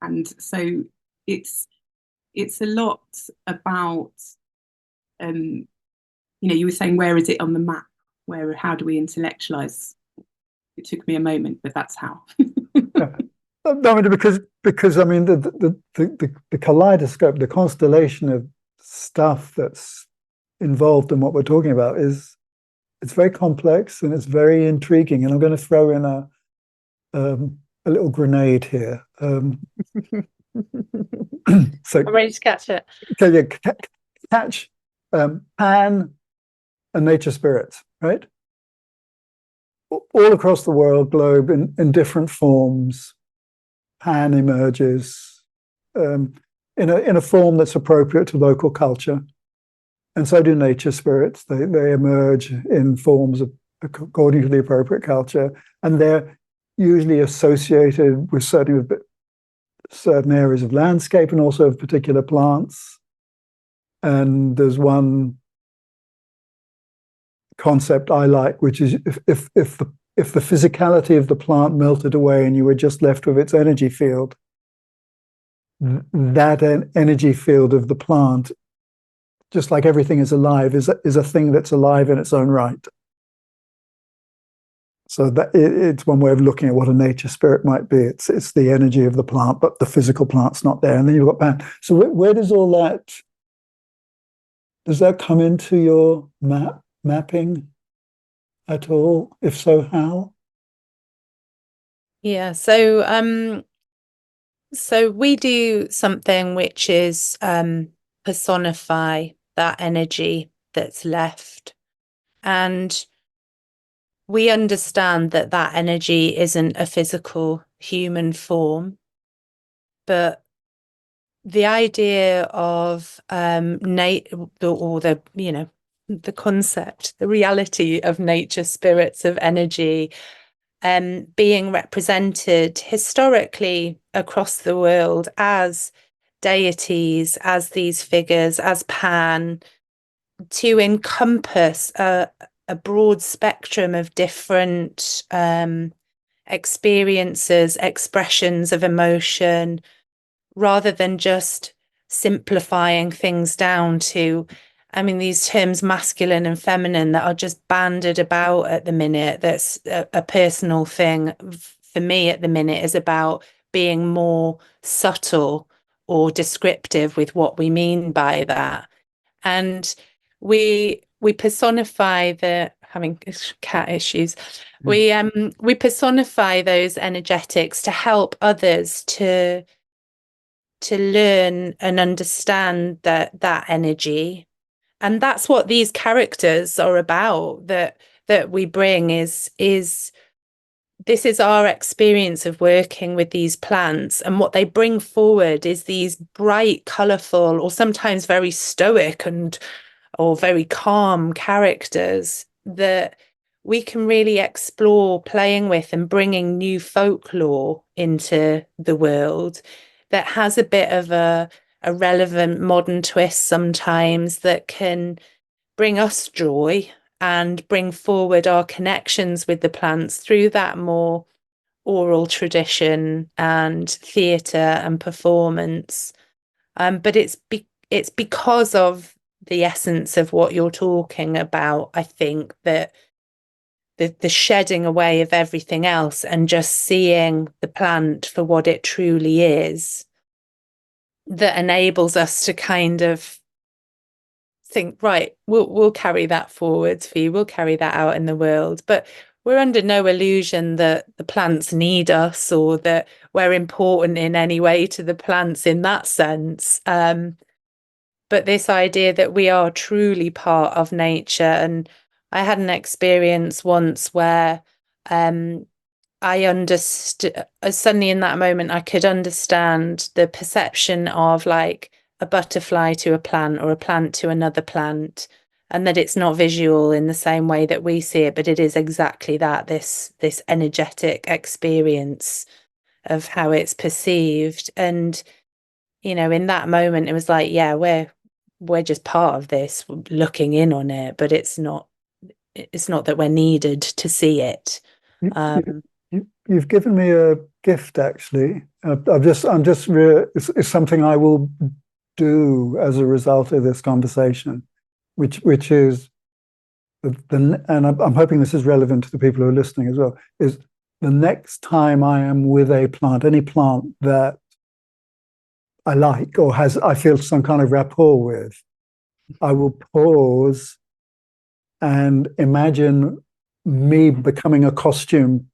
S3: And so it's a lot about you know, you were saying, where is it on the map? How do we intellectualize? It took me a moment, but that's how.
S1: Yeah. I mean, because I mean the kaleidoscope, the constellation of stuff that's involved in what we're talking about it's very complex and it's very intriguing. And I'm going to throw in a little grenade here. So
S2: I'm ready to catch it.
S1: Okay, yeah, catch Pan and nature spirits, right? All across the world, globe, in different forms, Pan emerges in a form that's appropriate to local culture, and so do nature spirits. They emerge in forms according to the appropriate culture, and they're usually associated with certain areas of landscape and also of particular plants. And there's one concept I like, which is if the physicality of the plant melted away and you were just left with its energy field, that energy field of the plant, just like everything is alive, is a thing that's alive in its own right. So that it's one way of looking at what a nature spirit might be. It's the energy of the plant, but the physical plant's not there. And then you've got pan. So where does all that, does that come into your mapping at all? If so, how?
S2: Yeah, so we do something which is personify that energy that's left. And we understand that that energy isn't a physical human form, but the idea of the concept, the reality of nature spirits, of energy, being represented historically across the world as deities, as these figures, as Pan, to encompass a broad spectrum of different experiences, expressions of emotion, rather than just simplifying things down to, I mean, these terms masculine and feminine that are just bandied about at the minute. That's a personal thing for me at the minute, is about being more subtle or descriptive with what we mean by that. And we personify having cat issues. We personify those energetics to help others to learn and understand that energy. And that's what these characters are about, that we bring is this is our experience of working with these plants, and what they bring forward is these bright, colourful, or sometimes very stoic or very calm characters that we can really explore playing with and bringing new folklore into the world that has a bit of a relevant modern twist sometimes, that can bring us joy and bring forward our connections with the plants through that more oral tradition and theatre and performance. But it's because of the essence of what you're talking about, I think, that the shedding away of everything else and just seeing the plant for what it truly is, that enables us to kind of think, right, we'll carry that forwards for you, we'll carry that out in the world. But we're under no illusion that the plants need us, or that we're important in any way to the plants in that sense. But this idea that we are truly part of nature. And I had an experience once where I understood, suddenly in that moment, I could understand the perception of like a butterfly to a plant, or a plant to another plant, and that it's not visual in the same way that we see it, but it is exactly that, this energetic experience of how it's perceived. And, you know, in that moment, it was like, yeah, we're just part of this, looking in on it, but it's not that we're needed to see it.
S1: You've given me a gift, actually. It's something I will do as a result of this conversation, which is and I'm hoping this is relevant to the people who are listening as well, is the next time I am with a plant, any plant that I like or I feel some kind of rapport with, I will pause and imagine me becoming a costume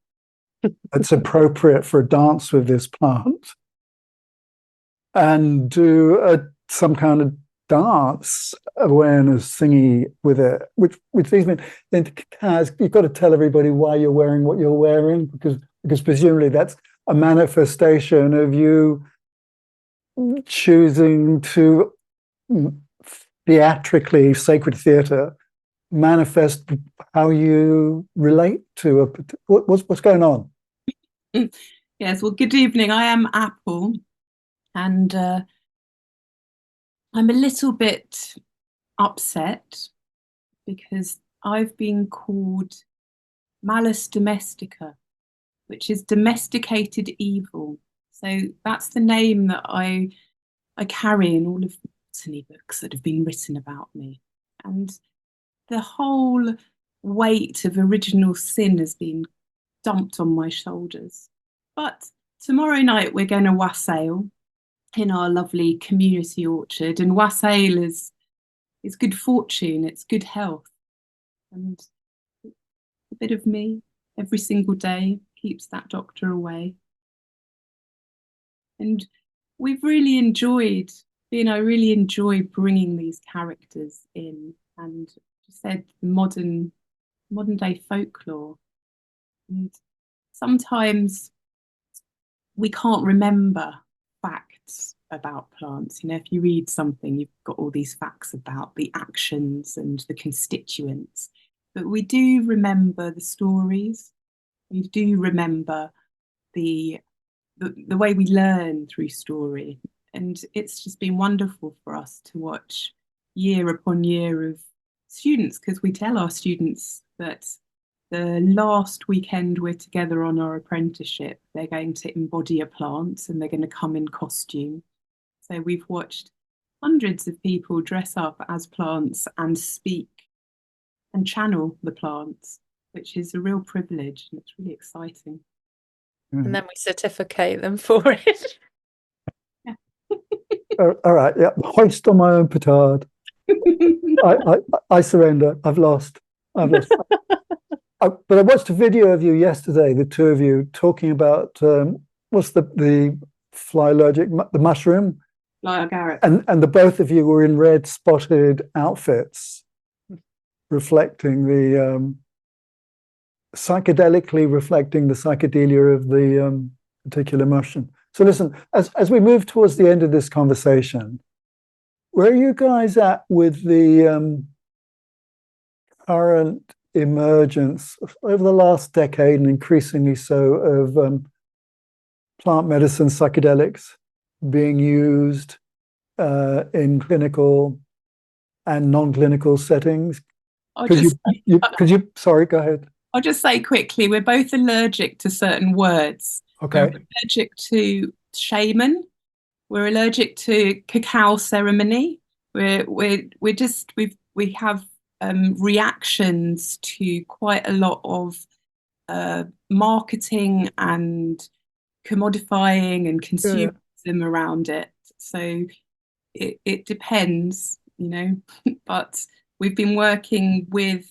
S1: that's appropriate for a dance with this plant, and do some kind of dance awareness thingy with it, which leads me then to Kaz. You've got to tell everybody why you're wearing what you're wearing, because presumably that's a manifestation of you choosing to theatrically, sacred theatre, manifest how you relate to what's going on.
S3: Yes, well, good evening. I am Apple, and I'm a little bit upset because I've been called Malus Domestica, which is domesticated evil. So that's the name that I carry in all of the botany books that have been written about me. And the whole weight of original sin has been dumped on my shoulders. But tomorrow night we're going to wassail in our lovely community orchard, and wassail is good fortune, it's good health, and a bit of me every single day keeps that doctor away. And we've really enjoyed, I really enjoy bringing these characters in, and you said modern day folklore. And sometimes we can't remember facts about plants. You know, if you read something, you've got all these facts about the actions and the constituents, but we do remember the stories. We do remember the way we learn through story. And it's just been wonderful for us to watch year upon year of students, because we tell our students that the last weekend we're together on our apprenticeship, they're going to embody a plant and they're going to come in costume. So we've watched hundreds of people dress up as plants and speak and channel the plants, which is a real privilege, and it's really exciting.
S2: And then we certificate them for it.
S3: Yeah.
S1: All right, yeah, hoist on my own petard. I surrender. I've lost. But I watched a video of you yesterday, the two of you talking about what's the fly allergic, the mushroom,
S3: Fly agaric.
S1: and the both of you were in red spotted outfits, reflecting the psychedelically reflecting the psychedelia of the particular mushroom. So listen, as we move towards the end of this conversation, where are you guys at with the current emergence over the last decade, and increasingly so, of plant medicine psychedelics being used in clinical and non-clinical settings? Sorry, go ahead.
S3: I'll just say quickly, we're both allergic to certain words.
S1: Okay.
S3: We're allergic to shaman. We're allergic to cacao ceremony. We have reactions to quite a lot of marketing and commodifying and consumerism around it. So it depends, you know, but we've been working with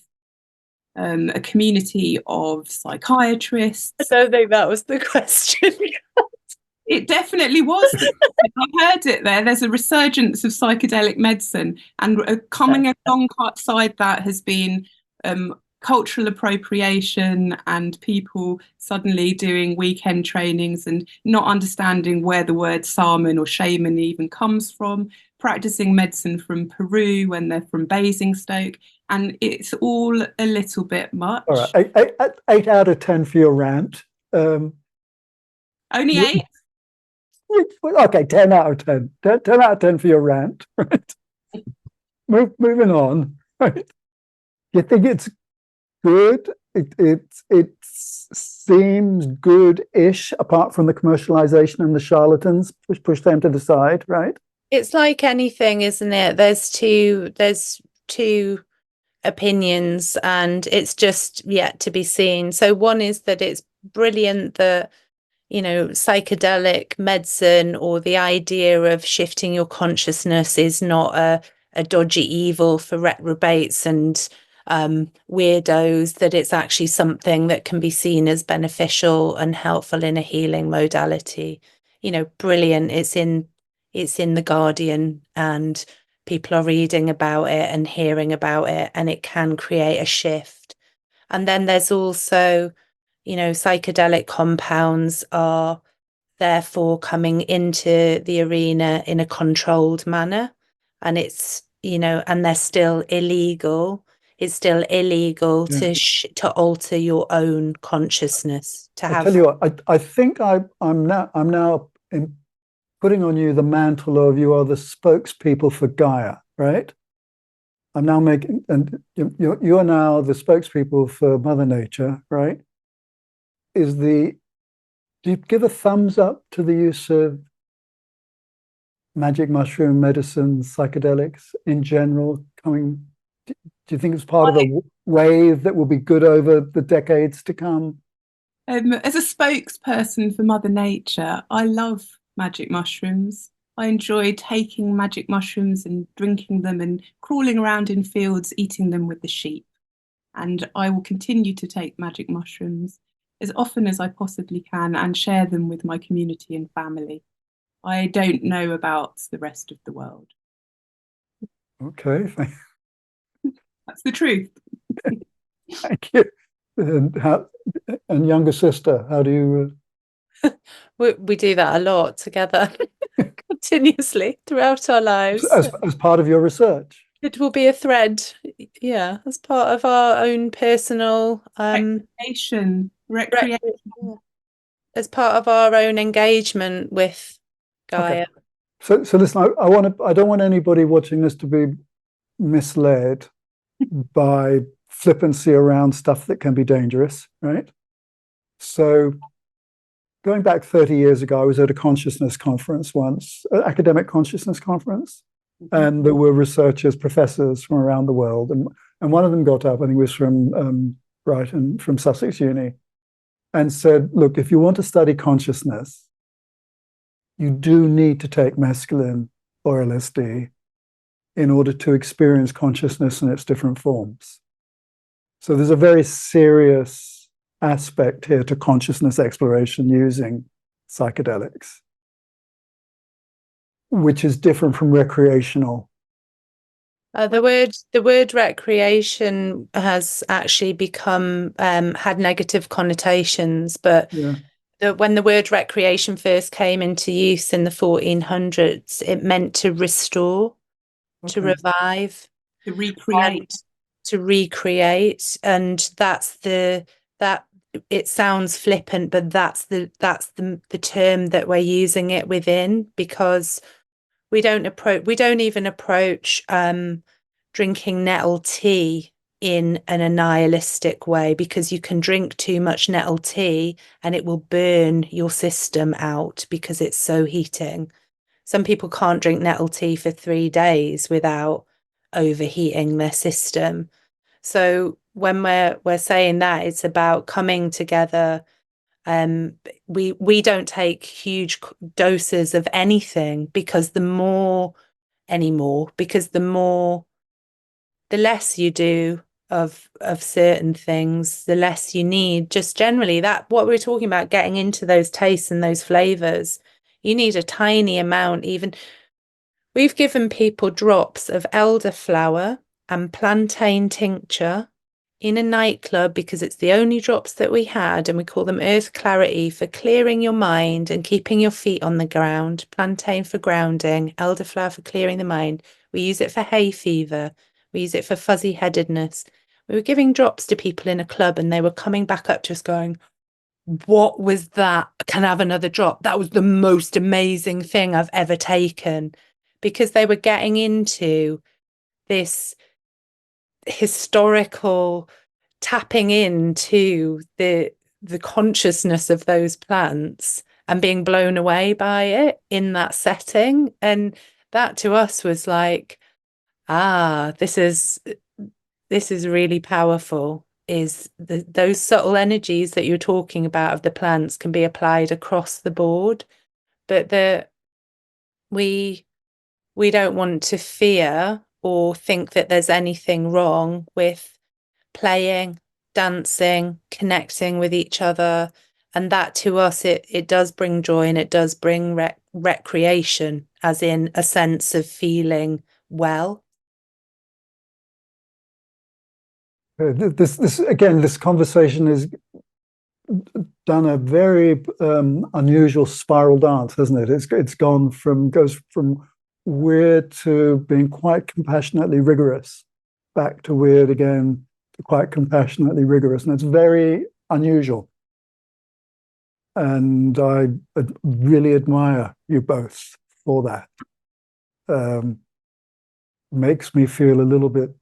S3: a community of psychiatrists.
S2: I don't think that was the question.
S3: It definitely was. I heard it there. There's a resurgence of psychedelic medicine, and coming alongside that has been cultural appropriation and people suddenly doing weekend trainings and not understanding where the word shaman or shaman even comes from, practicing medicine from Peru when they're from Basingstoke, and it's all a little bit much.
S1: All right, 8 out of 10 for your rant.
S3: Only 8?
S1: Okay, 10 out of 10. 10 out of 10 for your rant. Right. Moving on. Right. You think it's good? It seems good-ish, apart from the commercialization and the charlatans. Push them to the side, right?
S2: It's like anything, isn't it? There's two opinions, and it's just yet to be seen. So one is that it's brilliant that, you know, psychedelic medicine, or the idea of shifting your consciousness, is not a dodgy evil for reprobates and weirdos, that it's actually something that can be seen as beneficial and helpful in a healing modality. You know, brilliant. It's in the Guardian, and people are reading about it and hearing about it, and it can create a shift. And then there's also, you know, psychedelic compounds are therefore coming into the arena in a controlled manner, and it's, you know, and they're still illegal it's still illegal
S1: Yeah.
S2: to alter your own consciousness. To
S1: I
S2: have,
S1: tell you what, I think I'm now putting on you the mantle of you are the spokespeople for Gaia, right? I'm now making, and you are now the spokespeople for Mother Nature, right? Do you give a thumbs up to the use of magic mushroom medicines, psychedelics in general coming? Do you think it's part of a wave that will be good over the decades to come?
S3: As a spokesperson for Mother Nature, I love magic mushrooms. I enjoy taking magic mushrooms and drinking them and crawling around in fields, eating them with the sheep. And I will continue to take magic mushrooms as often as I possibly can and share them with my community and family. I don't know about the rest of the world.
S1: Okay,
S3: That's the truth.
S1: thank you. And younger sister, how do you?
S2: we do that a lot together, continuously throughout our lives.
S1: As part of your research?
S2: It will be a thread, yeah, as part of our own personal
S3: recreation,
S2: as part of our own engagement with Gaia.
S1: Okay. So listen, I don't want anybody watching this to be misled by flippancy around stuff that can be dangerous, right? So going back 30 years ago, I was at a consciousness conference once, an academic consciousness conference, and there were researchers, professors from around the world, and one of them got up, I think it was from Brighton, from Sussex Uni, and said, look, if you want to study consciousness, you do need to take mescaline or LSD in order to experience consciousness in its different forms. So there's a very serious aspect here to consciousness exploration using psychedelics, which is different from recreational.
S2: The word recreation has actually become had negative connotations, but when the word recreation first came into use in the 1400s, it meant to restore, to revive, to recreate, and that it sounds flippant, but that's the term that we're using it within, because we don't even approach drinking nettle tea in an nihilistic way, because you can drink too much nettle tea and it will burn your system out because it's so heating. Some people can't drink nettle tea for 3 days without overheating their system. So when we're saying that, it's about coming together. We don't take huge doses of anything, because the less you do of certain things, the less you need. Just generally, that what we're talking about, getting into those tastes and those flavors, you need a tiny amount. Even we've given people drops of elderflower and plantain tincture in a nightclub, because it's the only drops that we had, and we call them Earth Clarity for clearing your mind and keeping your feet on the ground, plantain for grounding, elderflower for clearing the mind. We use it for hay fever. We use it for fuzzy headedness. We were giving drops to people in a club, and they were coming back up to us going, what was that? Can I have another drop? That was the most amazing thing I've ever taken. Because they were getting into this historical tapping into the consciousness of those plants and being blown away by it in that setting. And that to us was like, this is really powerful. Is those subtle energies that you're talking about of the plants can be applied across the board, but we don't want to fear or think that there's anything wrong with playing, dancing, connecting with each other. And that to us, it does bring joy, and it does bring recreation, as in a sense of feeling well.
S1: This conversation has done a very unusual spiral dance, hasn't it? It's goes from weird to being quite compassionately rigorous back to weird again, to quite compassionately rigorous. And it's very unusual. And I really admire you both for that. Makes me feel a little bit,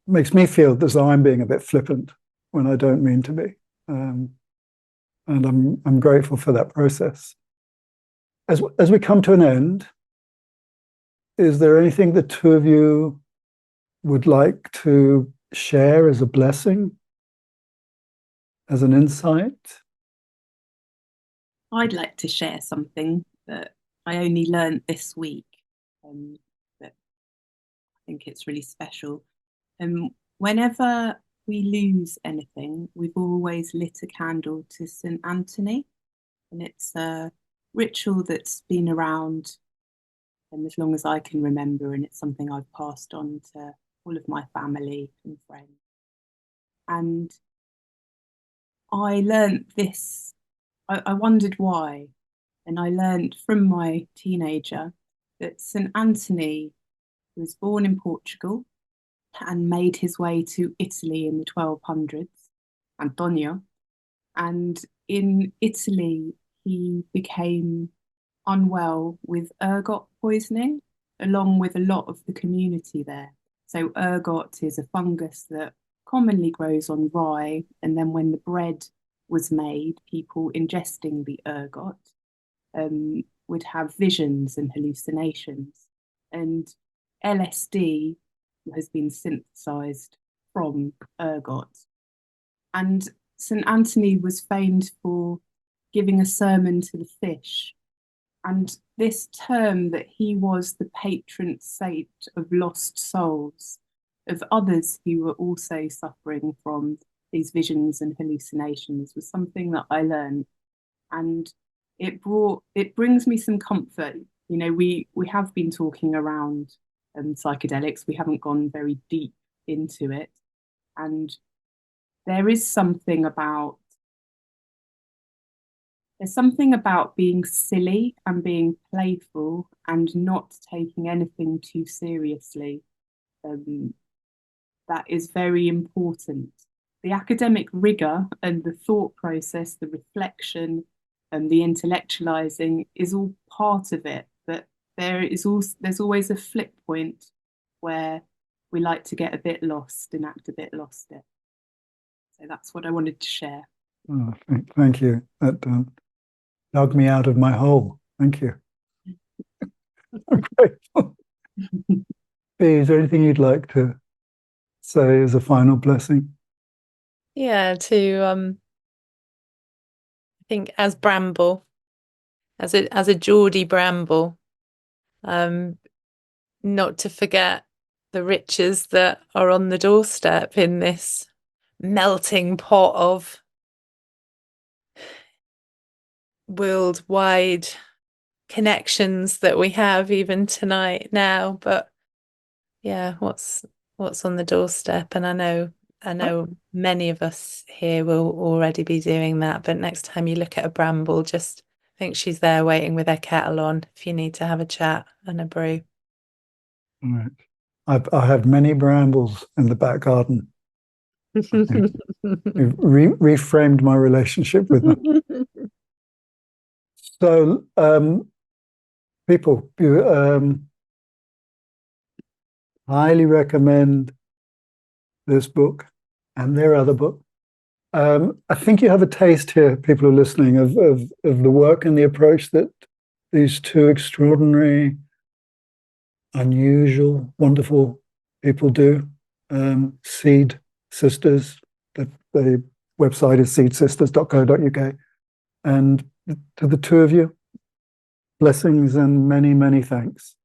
S1: makes me feel as though I'm being a bit flippant when I don't mean to be. And I'm grateful for that process. As we come to an end, is there anything the two of you would like to share as a blessing, as an insight?
S3: I'd like to share something that I only learned this week, that I think it's really special. Whenever we lose anything, we've always lit a candle to St. Anthony, and it's a ritual that's been around as long as I can remember, and it's something I've passed on to all of my family and friends. And I learned this, I wondered why, and I learned from my teenager that St. Anthony was born in Portugal and made his way to Italy in the 1200s, Antonio. And in Italy, he became unwell with ergot poisoning, along with a lot of the community there. So ergot is a fungus that commonly grows on rye, and then when the bread was made, people ingesting the ergot would have visions and hallucinations. And LSD has been synthesized from ergot. And St. Anthony was famed for giving a sermon to the fish. And this term that he was the patron saint of lost souls, of others who were also suffering from these visions and hallucinations, was something that I learned. And it brings me some comfort. You know, we have been talking around psychedelics. We haven't gone very deep into it. And there is something about being silly and being playful and not taking anything too seriously that is very important. The academic rigor and the thought process, the reflection and the intellectualizing is all part of it, but there's always a flip point where we like to get a bit lost and act a bit lost it. So that's what I wanted to share.
S1: Oh, thank you. That dug me out of my hole. Thank you. I'm grateful. Is there anything you'd like to say as a final blessing?
S2: Yeah, I think as Bramble, as a Geordie Bramble, not to forget the riches that are on the doorstep in this melting pot of worldwide connections that we have even tonight now. But yeah, what's on the doorstep? And I know many of us here will already be doing that, but next time you look at a bramble, just think she's there waiting with her kettle on if you need to have a chat and a brew.
S1: All right. I have many brambles in the back garden. You've reframed my relationship with them. So, people, highly recommend this book and their other book. I think you have a taste here, people who are listening, of the work and the approach that these two extraordinary, unusual, wonderful people do. Seed Sistas, the website is seedsistas.co.uk. And to the two of you, blessings and many, many thanks.